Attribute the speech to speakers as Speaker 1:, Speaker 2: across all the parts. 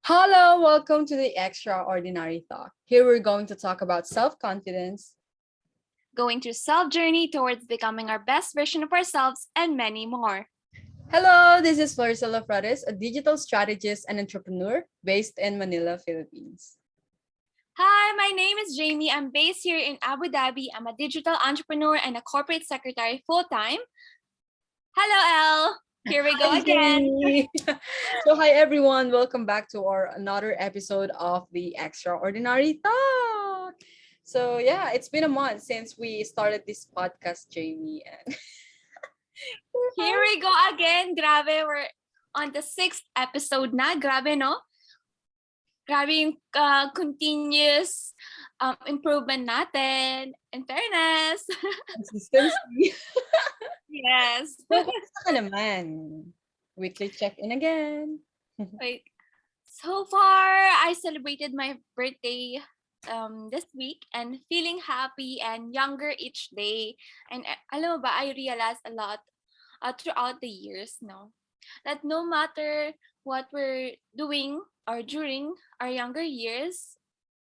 Speaker 1: Hello, welcome to the Extraordinary Talk. Here we're going to talk about self-confidence.
Speaker 2: Going through self-journey towards becoming our best version of ourselves, and many more.
Speaker 1: Hello, this is Floricela Flores, a digital strategist and entrepreneur based in Manila, Philippines.
Speaker 2: Hi, my name is Jamie. I'm based here in Abu Dhabi. I'm a digital entrepreneur and a corporate secretary full-time. Hello, Elle. Here we go
Speaker 1: Hi,
Speaker 2: again.
Speaker 1: Jamie. So hi everyone, welcome back to our another episode of the Extraordinary Talk. So yeah, it's been a month since we started this podcast, Jamie. And
Speaker 2: Here we go again. Grabe, we're on the 6th episode na. Grabe, no? Grabe yung continuous improvement natin. In fairness.
Speaker 1: consistency.
Speaker 2: Yes.
Speaker 1: So, kumusta ka naman? Weekly check-in again.
Speaker 2: Wait. So far, I celebrated my birthday this week and feeling happy and younger each day. And alam mo ba, I realized a lot throughout the years, no? That no matter what we're doing or during our younger years,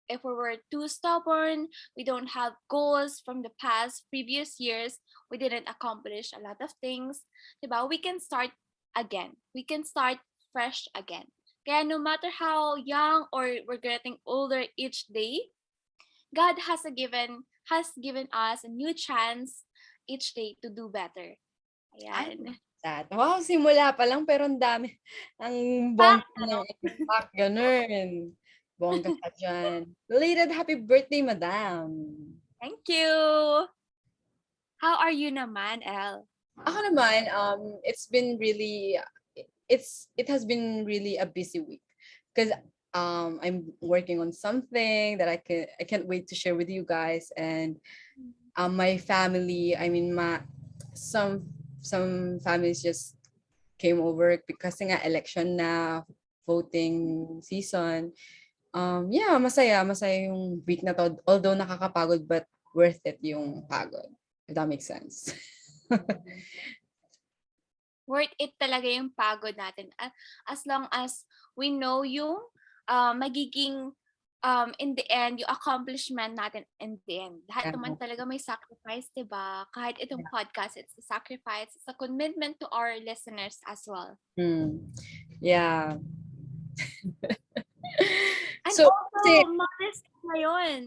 Speaker 2: if we were too stubborn, we don't have goals from the past previous years, we didn't accomplish a lot of things, diba? We can start again. We can start fresh again. Kaya no matter how young or we're getting older each day, God has given us a new chance each day to do better. Ayan.
Speaker 1: That. Wow, simula pa lang pero ang dami. Ang bongga ng impact, ganun. Bongga ka dyan. Belated happy birthday, madam.
Speaker 2: Thank you. How are you naman, Elle?
Speaker 1: Ako naman, it has been really a busy week because I'm working on something that I can't wait to share with you guys, and my family, I mean some some families just came over because nga election na, voting season. Yeah, masaya yung week na to, although nakakapagod but worth it yung pagod, if that makes sense.
Speaker 2: Worth it talaga yung pagod natin. As long as we know yung magiging in the end, yung accomplishment natin in the end. Lahat naman talaga may sacrifice, diba? Kahit itong podcast, it's a sacrifice. It's a commitment to our listeners as well.
Speaker 1: Yeah.
Speaker 2: And
Speaker 1: So,
Speaker 2: also, Mother's Day ngayon.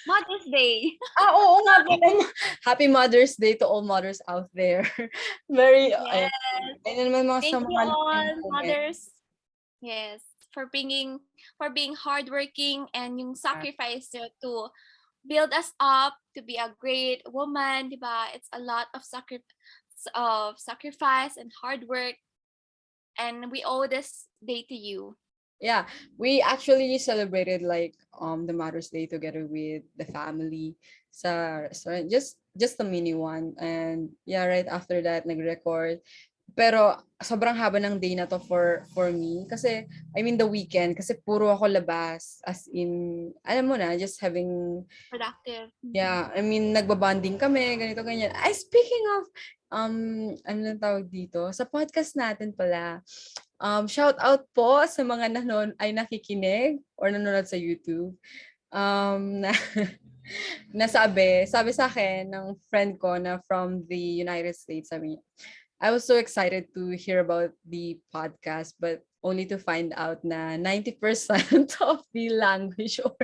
Speaker 2: Mother's Day.
Speaker 1: Oo nga pala. Happy Mother's Day to all mothers out there. Very,
Speaker 2: Yes.
Speaker 1: ayun naman mga
Speaker 2: Thank
Speaker 1: sa
Speaker 2: you
Speaker 1: mga
Speaker 2: all, mothers. Yes, for being hardworking and yung sacrifice nyo to build us up to be a great woman, diba? It's a lot of sacrifice and hard work, and we owe this day to you.
Speaker 1: Yeah, we actually celebrated like the Mother's Day together with the family sa restaurant, just a mini one, and yeah, right after that nag-record. Pero sobrang haba ng day na to for me kasi I mean the weekend kasi puro ako labas, as in alam mo na, just having
Speaker 2: Productive.
Speaker 1: yeah, I mean nagbabonding kami ganito ganyan. Ay, speaking of ano lang tawag dito sa podcast natin pala, shout out po sa mga nakikinig or nanonood sa YouTube. Na sabi sa akin ng friend ko na from the United States, sabi niya, I was so excited to hear about the podcast, but only to find out na 90% of the language or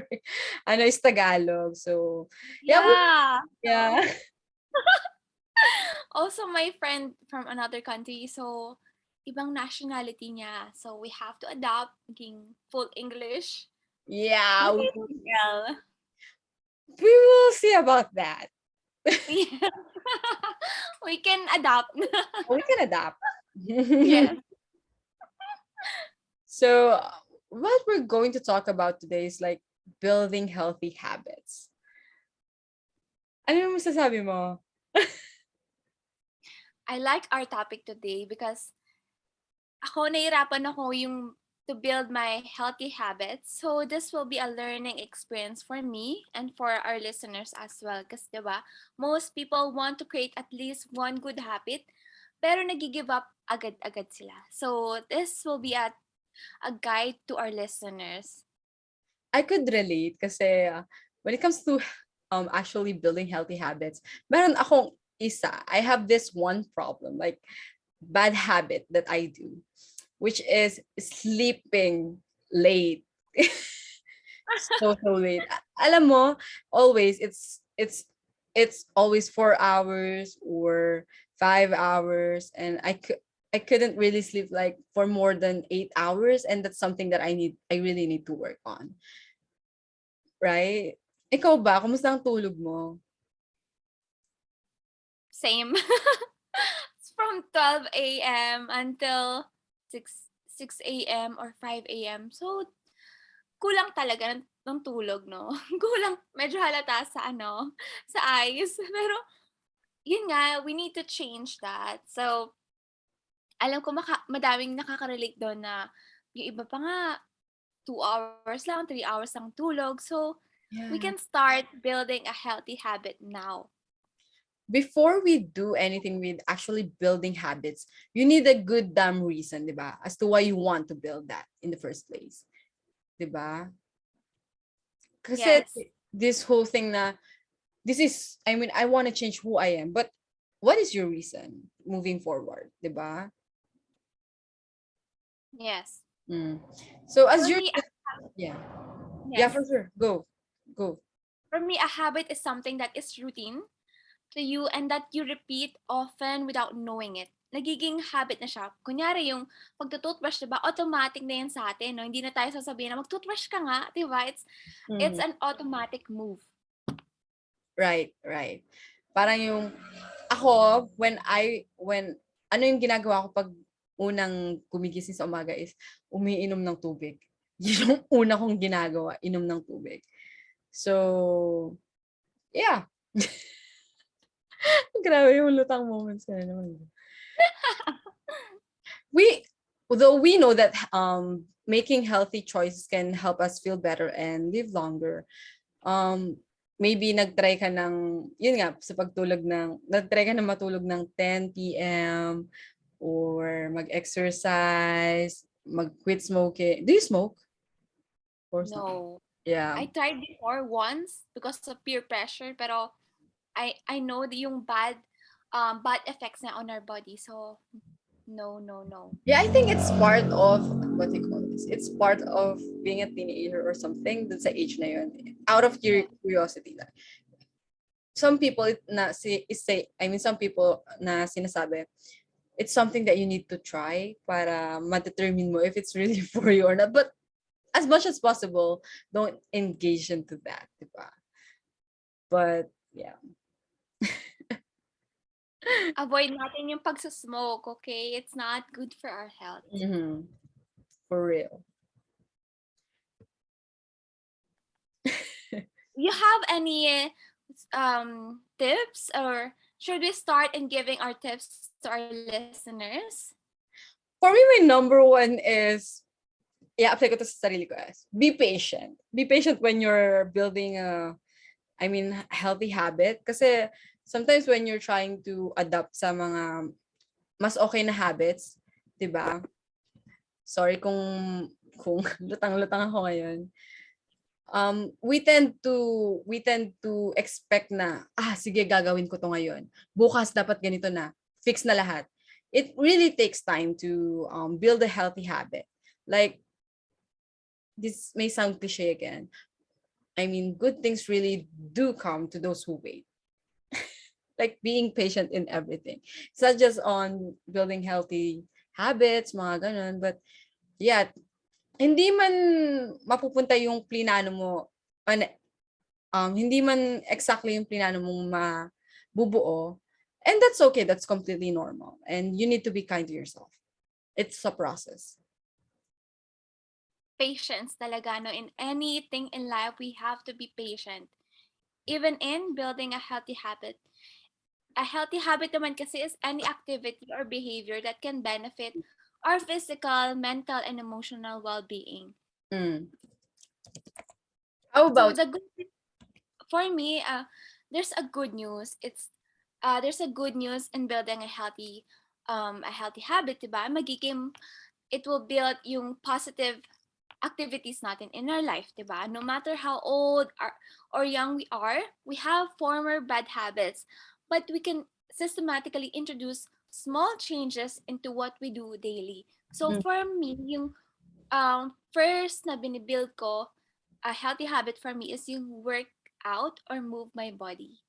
Speaker 1: ano is Tagalog. So,
Speaker 2: Yeah.
Speaker 1: yeah.
Speaker 2: Also, my friend from another country, so ibang nationality niya. So we have to adapt maging full English.
Speaker 1: Yeah.
Speaker 2: Well,
Speaker 1: We will see about that.
Speaker 2: yeah. We can adapt.
Speaker 1: We can adapt.
Speaker 2: Yes.
Speaker 1: So, what we're going to talk about today is like building healthy habits. Ano yung masasabi mo?
Speaker 2: I like our topic today because nahirapan ako yung to build my healthy habits. So this will be a learning experience for me and for our listeners as well. Kasi diba, most people want to create at least one good habit, pero nagi-give up agad-agad sila. So, this will be a guide to our listeners.
Speaker 1: I could relate kasi when it comes to actually building healthy habits, meron akong isa. I have this one problem, like bad habit that I do, which is sleeping late. So late. Alam mo, always it's always 4 hours or 5 hours, and I couldn't really sleep like for more than 8 hours, and that's something that I really need to work on. Right? Ikaw ba? Kumusta ang tulog mo?
Speaker 2: Same. It's from 12 a.m. until 6 a.m. or 5 a.m. So, kulang talaga ng tulog, no? Kulang, medyo halata sa sa eyes. Pero, yun nga, we need to change that. So, alam ko madaming nakaka-relate doon na yung iba pa nga 2 hours lang, 3 hours lang tulog. So, we
Speaker 1: Yeah.
Speaker 2: can start building a healthy habit now.
Speaker 1: Before we do anything with actually building habits, you need a good damn reason, di ba? As to why you want to build that in the first place. Di ba? Kasi
Speaker 2: Yes.
Speaker 1: this whole thing na, I mean, I want to change who I am, but what is your reason moving forward? Di ba?
Speaker 2: Yes.
Speaker 1: Mm. So as
Speaker 2: For
Speaker 1: your,
Speaker 2: me,
Speaker 1: yeah. Yeah,
Speaker 2: yes.
Speaker 1: for sure. Go. Go.
Speaker 2: For me, a habit is something that is routine to you and that you repeat often without knowing it. Nagiging habit na siya. Kunyari yung pagtutoothbrush, diba? Automatic na yan sa atin, no? Hindi na tayo sasabihin na mag-toothbrush ka nga, diba? It's
Speaker 1: Mhm.
Speaker 2: an automatic move.
Speaker 1: Right, right. Parang yung, ako, ano yung ginagawa ko pag unang gumigising sa umaga is umiinom ng tubig. Yun yung una kong ginagawa, inom ng tubig. So, yeah. Grabe yung lutang moments ko na naman. Although we know that making healthy choices can help us feel better and live longer, um, maybe nagtry ka ng, yun nga, sa pagtulog nagtry ka na matulog ng 10 p.m. or mag-exercise, mag-quit smoking. Do you smoke? Or something?
Speaker 2: No.
Speaker 1: Yeah.
Speaker 2: I tried before once because of peer pressure, pero I know yung bad effects na on our body. So, no, no, no.
Speaker 1: Yeah, I think it's part of, what do you call this? It's part of being a teenager or something. That's sa age na yun. Out of
Speaker 2: Yeah.
Speaker 1: curiosity. Some people some people na sinasabi, it's something that you need to try para ma-determine mo if it's really for you or not. But as much as possible, don't engage into that, diba? But yeah.
Speaker 2: Avoid natin yung pagsa-smoke, okay? It's not good for our health.
Speaker 1: Mm-hmm. For real.
Speaker 2: You have any tips, or should we start in giving our tips to our listeners?
Speaker 1: For me, my number one is, yeah, apply ko to sa sarili ko as, be patient. Be patient when you're building healthy habit. Kasi sometimes when you're trying to adapt sa mga mas okay na habits, 'di ba? Sorry kung lutang-lutang ako ngayon. We tend to expect na, sige, gagawin ko to ngayon. Bukas dapat ganito na. Fix na lahat. It really takes time to build a healthy habit. Like, this may sound cliche again. I mean, good things really do come to those who wait. Like being patient in everything. It's not just on building healthy habits, mga ganun, but yeah, hindi man mapupunta yung plinano mo, hindi man exactly yung plinano mong mabubuo, and that's okay, that's completely normal. And you need to be kind to yourself. It's a process.
Speaker 2: Patience talaga, no? In anything in life, we have to be patient. Even in building a healthy habit. A healthy habit naman kasi is any activity or behavior that can benefit our physical, mental, and emotional well-being.
Speaker 1: Mm. How
Speaker 2: So
Speaker 1: about,
Speaker 2: for me, there's a good news. There's a good news in building a healthy a healthy habit, diba? Magiging, it will build yung positive activities natin in our life, diba? No matter how old or young we have former bad habits, but we can systematically introduce small changes into what we do daily. So
Speaker 1: Mm.
Speaker 2: for me, yung first na binibuild ko, a healthy habit for me is yung work out or move my body.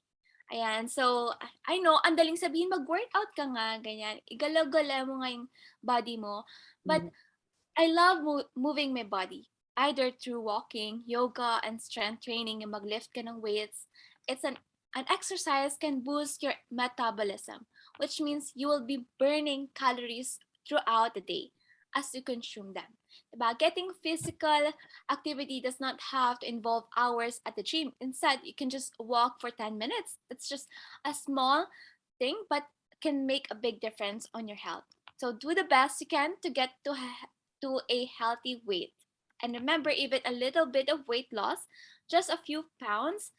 Speaker 2: Ayan, so I know, ang daling sabihin mag-workout ka nga, ganyan. Igalaw-galaw mo nga yung body mo. But
Speaker 1: Mm.
Speaker 2: I love moving my body, either through walking, yoga, and strength training, yung mag-lift ka ng weights. It's an exercise can boost your metabolism, which means you will be burning calories throughout the day as you consume them. Diba? Getting physical activity does not have to involve hours at the gym. Instead, you can just walk for 10 minutes. It's just a small thing, but can make a big difference on your health. So do the best you can to get to a healthy weight. And remember, even a little bit of weight loss, just a few pounds,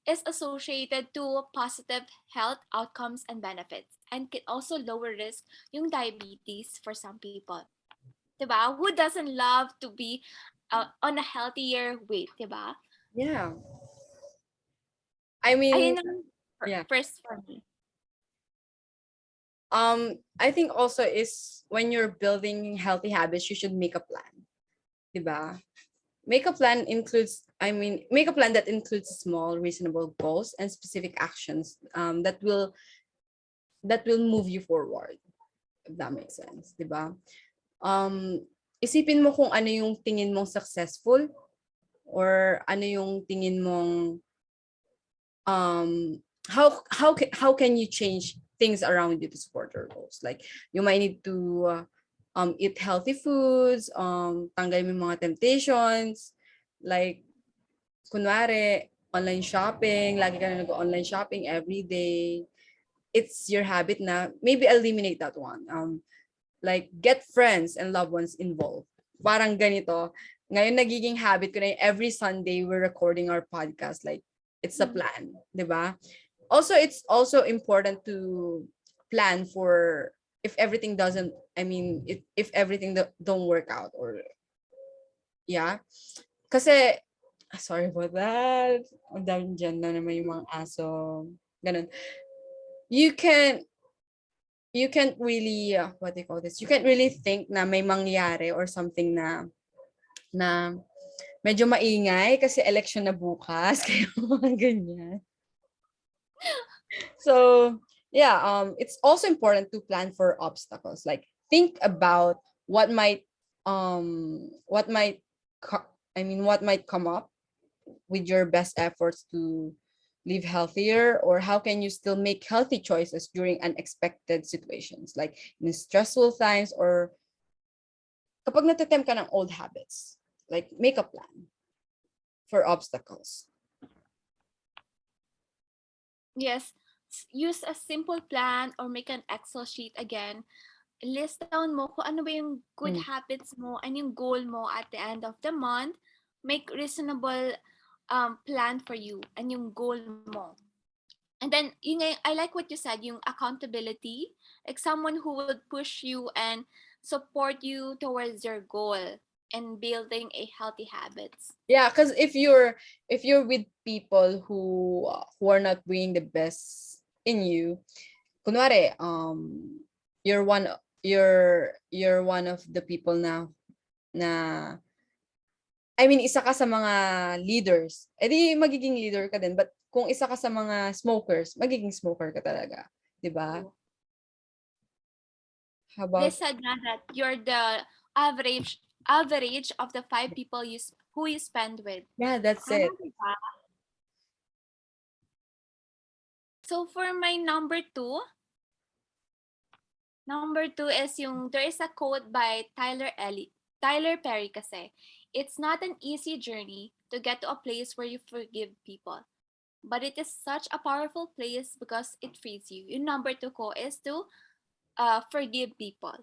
Speaker 2: is associated to positive health outcomes and benefits and can also lower risk yung diabetes for some people. Diba? Who doesn't love to be on a healthier weight, diba?
Speaker 1: Yeah. I mean,
Speaker 2: Ayun ang
Speaker 1: yeah.
Speaker 2: first for me.
Speaker 1: I think also is when you're building healthy habits, you should make a plan. Diba? Make a plan includes, make a plan that includes small, reasonable goals and specific actions that will move you forward. If that makes sense, diba? Isipin mo kung ano yung tingin mong successful or ano yung tingin mong how can you change things around you to support your goals. Like you might need to eat healthy foods, tanggal mo yung mga temptations, like kunwari online shopping, lagi ka na nag-online shopping every day. It's your habit na maybe eliminate that one. Like get friends and loved ones involved. Parang ganito. Ngayon nagiging habit ko na every Sunday we're recording our podcast. Like it's a plan, 'di ba? Also, it's also important to plan for if everything doesn't, if everything don't work out or yeah. Kasi sorry about that. Ang dami dyan na naman yung mga aso. Ganun. You can you can't really what do you call this? You can't really think na may mangyari or something na medyo maingay kasi election na bukas kaya mga ganyan. So, yeah, it's also important to plan for obstacles. Like think about what might what might come up with your best efforts to live healthier, or how can you still make healthy choices during unexpected situations like in stressful times or kapag natatempt ka ng old habits. Like make a plan for obstacles.
Speaker 2: Yes, use a simple plan or make an Excel sheet again. List down mo kung ano ba yung good
Speaker 1: Mm.
Speaker 2: habits mo, ano yung goal mo at the end of the month. Make reasonable plan for you and yung goal mo. And then, I like what you said, yung accountability, like someone who would push you and support you towards your goal and building a healthy habits.
Speaker 1: Yeah, because if you're with people who are not bringing the best in you, kunwari, you're one you're one of the people na isa ka sa mga leaders, edi magiging leader ka din. But kung isa ka sa mga smokers, magiging smoker ka talaga, 'di ba? How
Speaker 2: They
Speaker 1: about
Speaker 2: said nga that you're the average of the five people who you spend with.
Speaker 1: yeah, that's
Speaker 2: Tama,
Speaker 1: it.
Speaker 2: diba? So for my number two is there is a quote by Tyler Perry kasi. It's not an easy journey to get to a place where you forgive people. But it is such a powerful place because it frees you. Yung number two ko is to forgive people.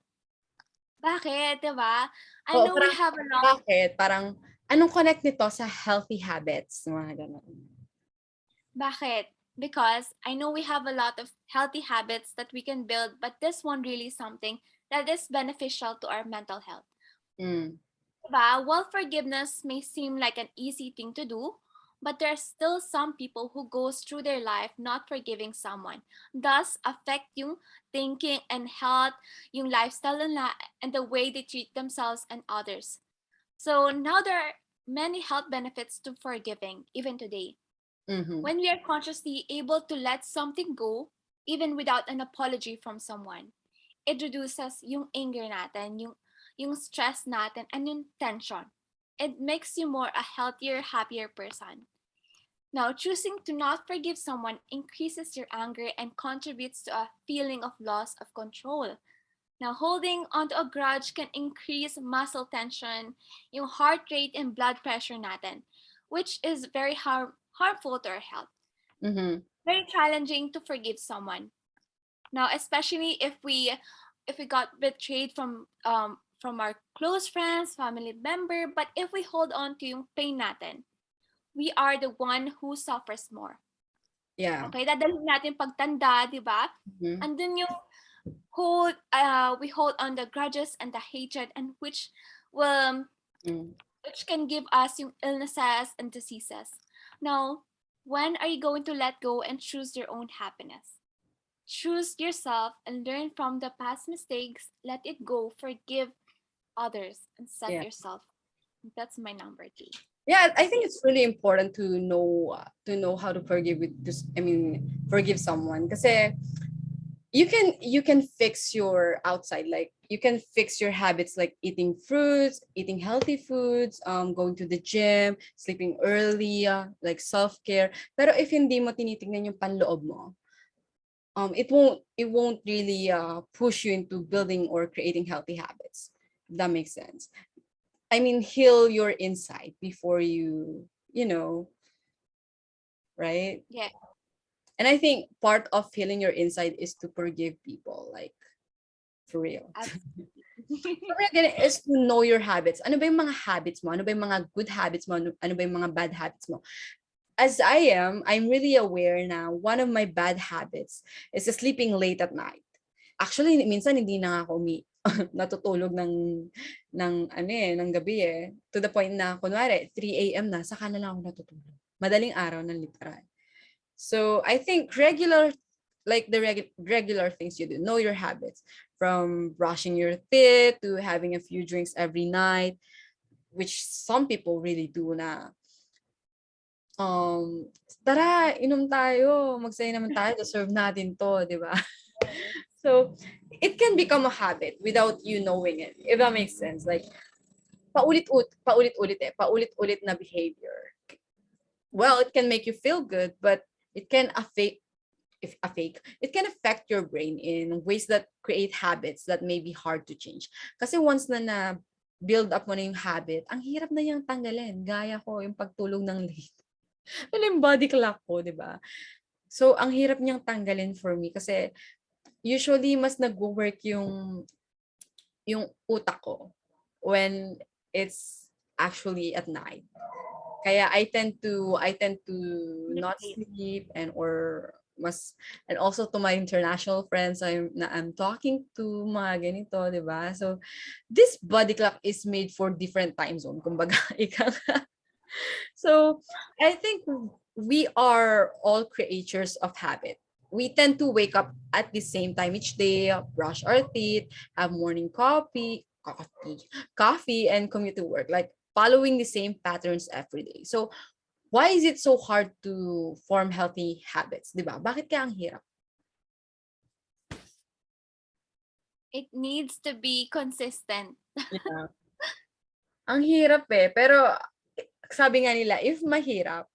Speaker 2: Bakit, diba? I
Speaker 1: Oo,
Speaker 2: know we
Speaker 1: parang
Speaker 2: have a long.
Speaker 1: bakit? Anong connect nito sa healthy habits? Mga ganun.
Speaker 2: Bakit? because I know we have a lot of healthy habits that we can build, but this one really is something that is beneficial to our mental health.
Speaker 1: Mm.
Speaker 2: Diba? While forgiveness may seem like an easy thing to do, but there are still some people who goes through their life not forgiving someone, thus affect yung thinking and health, yung lifestyle and the way they treat themselves and others. So now there are many health benefits to forgiving, even today.
Speaker 1: Mm-hmm.
Speaker 2: When we are consciously able to let something go, even without an apology from someone, it reduces yung anger natin, yung stress natin, and yung tension. It makes you more a healthier, happier person. Now, choosing to not forgive someone increases your anger and contributes to a feeling of loss of control. Now, holding onto a grudge can increase muscle tension, yung heart rate and blood pressure natin, which is very harmful to our health.
Speaker 1: Mm-hmm.
Speaker 2: Very challenging to forgive someone. Now, especially if we got betrayed from our close friends, family member, but if we hold on to yung pain natin, we are the one who suffers more.
Speaker 1: Yeah.
Speaker 2: Okay, dadalhin natin pagtanda, di ba?
Speaker 1: Mm-hmm.
Speaker 2: And then yung we hold on the grudges and the hatred, and will
Speaker 1: Mm.
Speaker 2: which can give us yung illnesses and diseases. Now, when are you going to let go and choose your own happiness? Choose yourself and learn from the past mistakes. Let it go. Forgive others and set
Speaker 1: Yeah.
Speaker 2: yourself. That's my number two.
Speaker 1: Yeah, I
Speaker 2: That's
Speaker 1: think
Speaker 2: it.
Speaker 1: it's really important to know how to forgive with just I mean forgive someone kasi you can fix your outside, like you can fix your habits like eating fruits, eating healthy foods, going to the gym, sleeping early, like self-care. Pero if hindi mo tinitingnan yung panloob mo, it won't really push you into building or creating healthy habits. If that makes sense. I mean, heal your inside before you know, right?
Speaker 2: Yeah,
Speaker 1: And I think part of healing your inside is to forgive people, like for real. For
Speaker 2: absolutely.
Speaker 1: real, ganun, is to know your habits. Ano ba yung mga habits mo? Ano ba yung mga good habits mo? Ano ba yung mga bad habits mo? As I'm really aware na one of my bad habits is sleeping late at night. Actually, minsan hindi na ako natutulog ng gabi eh. To the point na kunwari 3 a.m. na saka na lang ako natutulog. Madaling araw na literal. So I think regular things you do, know your habits, from brushing your teeth to having a few drinks every night, which some people really do na tara, inom tayo, magsaya naman tayo, deserve natin to, di ba? So, it can become a habit without you knowing it, if that makes sense. Like, paulit-ulit na behavior. Well, it can make you feel good, but it can it can affect your brain in ways that create habits that may be hard to change. Kasi once na build up mo na yung habit, ang hirap na yung tanggalin. Gaya ko, yung pagtulog ng late. Ano yung body clock ko, di ba? So, ang hirap niyang tanggalin for me kasi usually mas nag-work yung utak ko when it's actually at night. Kaya I tend to
Speaker 2: Sleep
Speaker 1: not
Speaker 2: late.
Speaker 1: sleep and also to my international friends I'm talking to mga ganito, 'di ba? So this body clock is made for different time zone, kumbaga ika nga. So I think we are all creatures of habit. We tend to wake up at the same time each day, brush our teeth, have morning coffee, and commute to work, like following the same patterns every day. So, why is it so hard to form healthy habits? Diba? Bakit kaya ang hirap?
Speaker 2: It needs to be consistent.
Speaker 1: Yeah. Ang hirap eh. Pero, sabi nga nila, if mahirap,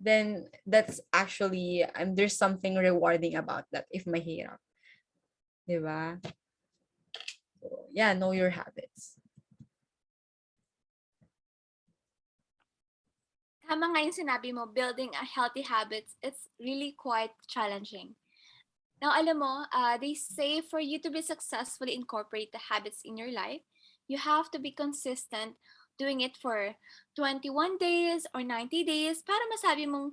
Speaker 1: then that's actually, there's something rewarding about that if mahirap. Diba? So, yeah, know your habits.
Speaker 2: Tama nga yung sinabi mo, building a healthy habits, it's really quite challenging. Now, alam mo, they say for you to be successfully incorporate the habits in your life, you have to be consistent doing it for 21 days or 90 days para masabi mong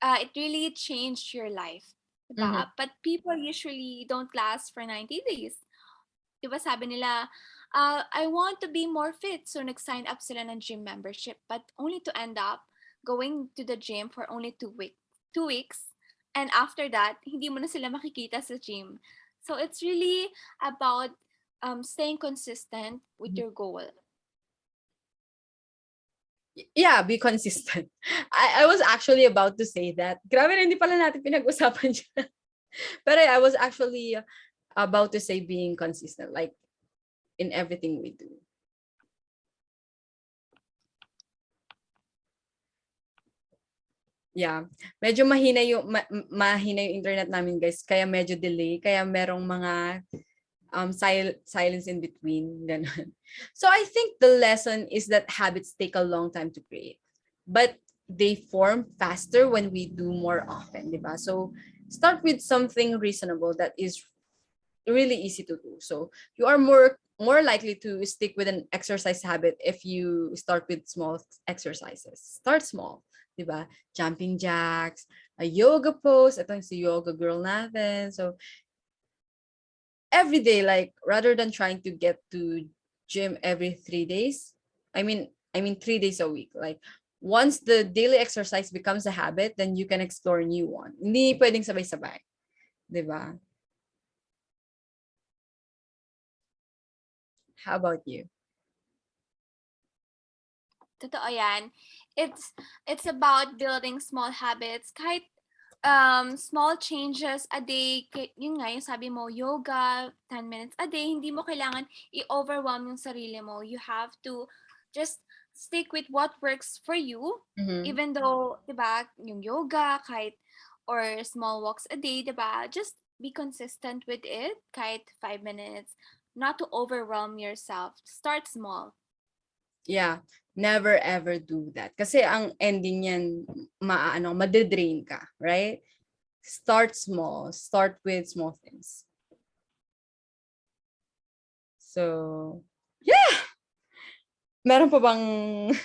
Speaker 2: it really changed your life.
Speaker 1: Mhm.
Speaker 2: Diba? But people usually don't last for 90 days. Diba sabi nila, I want to be more fit. So nag-sign up sila ng gym membership. But only to end up going to the gym for only 2 weeks. 2 weeks. And after that, hindi mo na sila makikita sa gym. So it's really about staying consistent with your goal.
Speaker 1: Yeah, be consistent. I was actually about to say that. Grabe na hindi pala natin pinag-usapan siya. But I was actually about to say being consistent, like in everything we do. Yeah. Medyo mahina yung internet namin, guys. Kaya medyo delay. Kaya merong mga silence in between. Ganun. So I think the lesson is that habits take a long time to create. But they form faster when we do more often, di ba? So start with something reasonable that is really easy to do. So you are more likely to stick with an exercise habit if you start with small exercises. Start small, 'di ba? Jumping jacks, a yoga pose, ito yung si yoga girl natin. So every day, like rather than trying to get to gym every 3 days, I mean 3 days a week. Like once the daily exercise becomes a habit, then you can explore a new one. Hindi pwedeng sabay-sabay, 'di ba? How about you?
Speaker 2: Totoo yan. It's it's about building small habits. Kahit small changes a day, yun nga, yung sabi mo, yoga, 10 minutes a day, hindi mo kailangan i-overwhelm yung sarili mo. You have to just stick with what works for you,
Speaker 1: Mhm.
Speaker 2: even though, di ba, yung yoga, kahit, or small walks a day, di ba, just be consistent with it, kahit 5 minutes, not to overwhelm yourself. Start small.
Speaker 1: Yeah, never ever do that. Kasi ang ending niyan, madedrain ka, right? Start small. Start with small things. So, yeah. Meron pa bang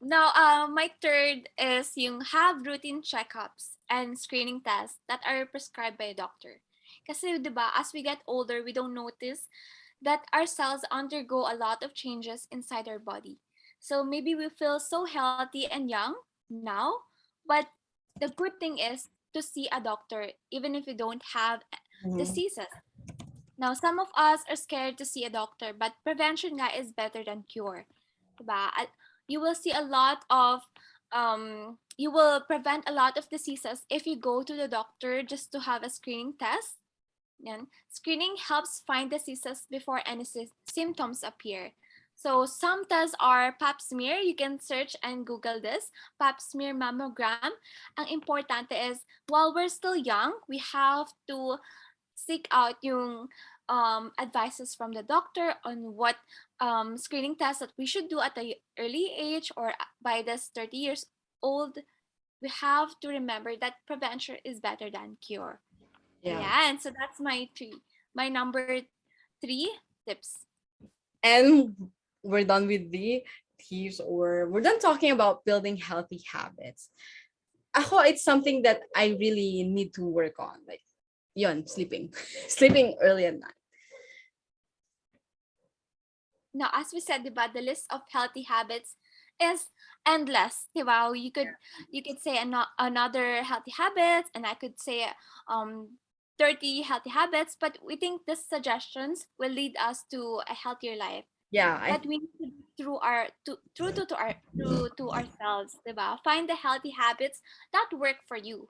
Speaker 2: Now, my third is yung have routine checkups and screening tests that are prescribed by a doctor. Kasi, di ba, as we get older, we don't notice that our cells undergo a lot of changes inside our body. So maybe we feel so healthy and young now, but the good thing is to see a doctor even if you don't have
Speaker 1: Mhm.
Speaker 2: diseases. Now, some of us are scared to see a doctor, but prevention nga is better than cure. Diba? You will see a lot of, you will prevent a lot of diseases if you go to the doctor just to have a screening test. Yan. Screening helps find diseases before any symptoms appear. So some tests are pap smear. You can search and Google this. Pap smear mammogram. Ang importante is, while we're still young, we have to seek out yung advices from the doctor on what screening tests that we should do at the early age or by this 30 years old. We have to remember that prevention is better than cure.
Speaker 1: Yeah.
Speaker 2: Ayan, so that's my number three tips.
Speaker 1: And we're done with the tips, or we're done talking about building healthy habits. Ako, it's something that I really need to work on. Like, yun, sleeping. Sleeping early at night.
Speaker 2: Now, as we said, diba, the list of healthy habits is endless. Diba? You could say another healthy habits, and I could say um 30 healthy habits, but we think these suggestions will lead us to a healthier life.
Speaker 1: Yeah,
Speaker 2: But we need to be true to ourselves, diba? Find the healthy habits that work for you.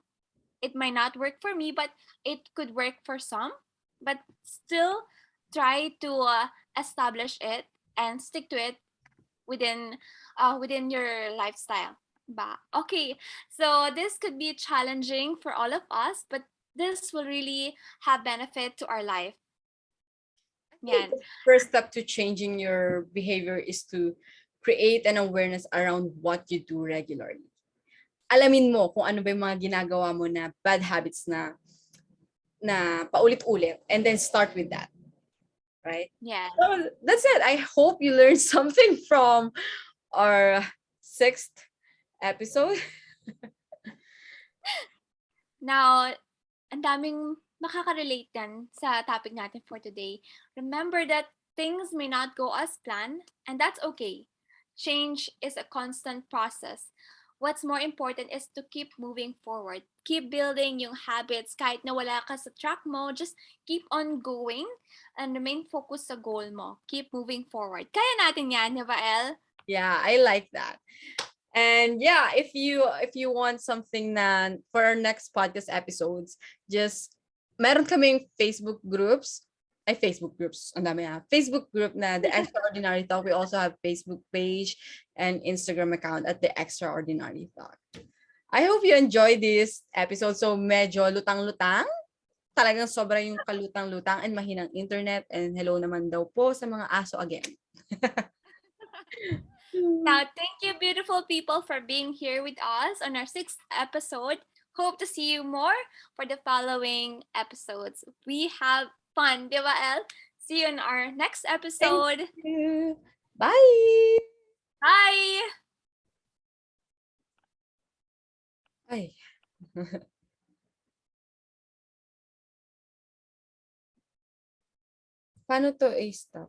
Speaker 2: It might not work for me, but it could work for some. But still, try to establish it and stick to it within within your lifestyle. Ba? Okay, so this could be challenging for all of us, but this will really have benefit to our life.
Speaker 1: I think
Speaker 2: Yan.
Speaker 1: the first step to changing your behavior is to create an awareness around what you do regularly. Alamin mo kung ano ba yung mga ginagawa mo na bad habits na paulit-ulit, and then start with that, right?
Speaker 2: Yeah.
Speaker 1: So that's it. I hope you learned something from our sixth episode.
Speaker 2: Now, ang daming makaka-relate yan sa topic natin for today. Remember that things may not go as planned, and that's okay. Change is a constant process. What's more important is to keep moving forward. Keep building yung habits kahit na wala ka sa track mo. Just keep on going and remain focused sa goal mo. Keep moving forward. Kaya natin yan, di ba, El?
Speaker 1: Yeah, I like that. And yeah, if you want something na for our next podcast episodes, just meron kaming Facebook groups. Ay, Facebook groups. Ang dami na. Facebook group na The Extraordinary Talk. We also have Facebook page and Instagram account at The Extraordinary Talk. I hope you enjoyed this episode. So medyo lutang-lutang. Talagang sobra yung kalutang-lutang and mahinang internet. And hello naman daw po sa mga aso again.
Speaker 2: Now, thank you, beautiful people, for being here with us on our 6th episode. Hope to see you more for the following episodes. We have fun, di ba, El? See you in our next episode.
Speaker 1: Thank you. Bye!
Speaker 2: Bye!
Speaker 1: Ay. Paano to i-stop?